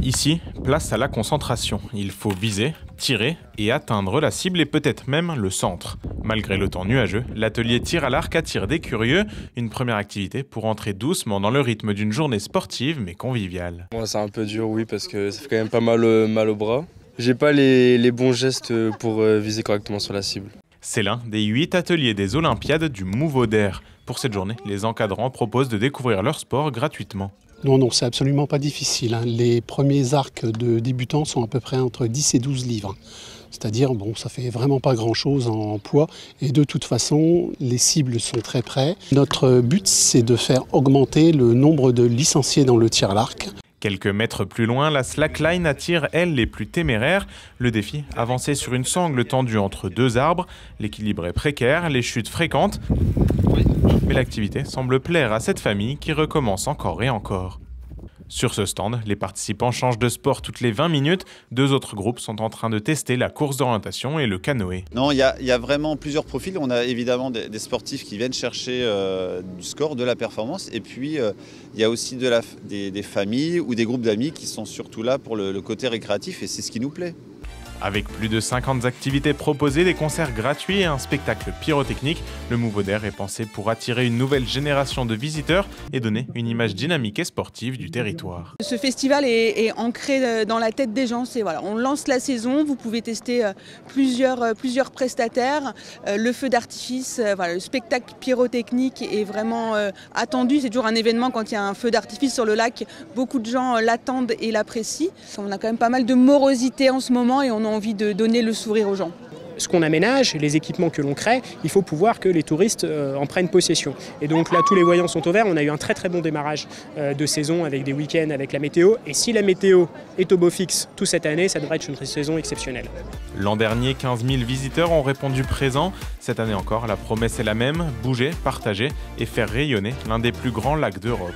Ici, place à la concentration. Il faut viser, tirer et atteindre la cible et peut-être même le centre. Malgré le temps nuageux, l'atelier tir à l'arc attire des curieux. Une première activité pour entrer doucement dans le rythme d'une journée sportive mais conviviale. Moi, c'est un peu dur, oui, parce que ça fait quand même pas mal au bras. J'ai pas les bons gestes pour viser correctement sur la cible. C'est l'un des 8 ateliers des Olympiades du Mouveau-d'Air. Pour cette journée, les encadrants proposent de découvrir leur sport gratuitement. Non, c'est absolument pas difficile. Les premiers arcs de débutants sont à peu près entre 10 et 12 livres. C'est-à-dire, ça fait vraiment pas grand-chose en poids. Et de toute façon, les cibles sont très près. Notre but, c'est de faire augmenter le nombre de licenciés dans le tir à l'arc. Quelques mètres plus loin, la slackline attire, elle, les plus téméraires. Le défi, avancer sur une sangle tendue entre 2 arbres. L'équilibre est précaire, les chutes fréquentes. Mais l'activité semble plaire à cette famille qui recommence encore et encore. Sur ce stand, les participants changent de sport toutes les 20 minutes. 2 autres groupes sont en train de tester la course d'orientation et le canoë. Non, il y a vraiment plusieurs profils. On a évidemment des sportifs qui viennent chercher du score, de la performance. Et puis, il y a aussi des familles ou des groupes d'amis qui sont surtout là pour le côté récréatif. Et c'est ce qui nous plaît. Avec plus de 50 activités proposées, des concerts gratuits et un spectacle pyrotechnique, le Mouveau-d'Air est pensé pour attirer une nouvelle génération de visiteurs et donner une image dynamique et sportive du territoire. Ce festival est ancré dans la tête des gens. On lance la saison, vous pouvez tester plusieurs prestataires. Le feu d'artifice, le spectacle pyrotechnique est vraiment attendu. C'est toujours un événement quand il y a un feu d'artifice sur le lac. Beaucoup de gens l'attendent et l'apprécient. On a quand même pas mal de morosité en ce moment et on a envie de donner le sourire aux gens. Ce qu'on aménage, les équipements que l'on crée, il faut pouvoir que les touristes en prennent possession. Et donc là, tous les voyants sont au vert. On a eu un très bon démarrage de saison avec des week-ends, avec la météo. Et si la météo est au beau fixe toute cette année, ça devrait être une saison exceptionnelle. L'an dernier, 15 000 visiteurs ont répondu présent. Cette année encore, la promesse est la même, bouger, partager et faire rayonner l'un des plus grands lacs d'Europe.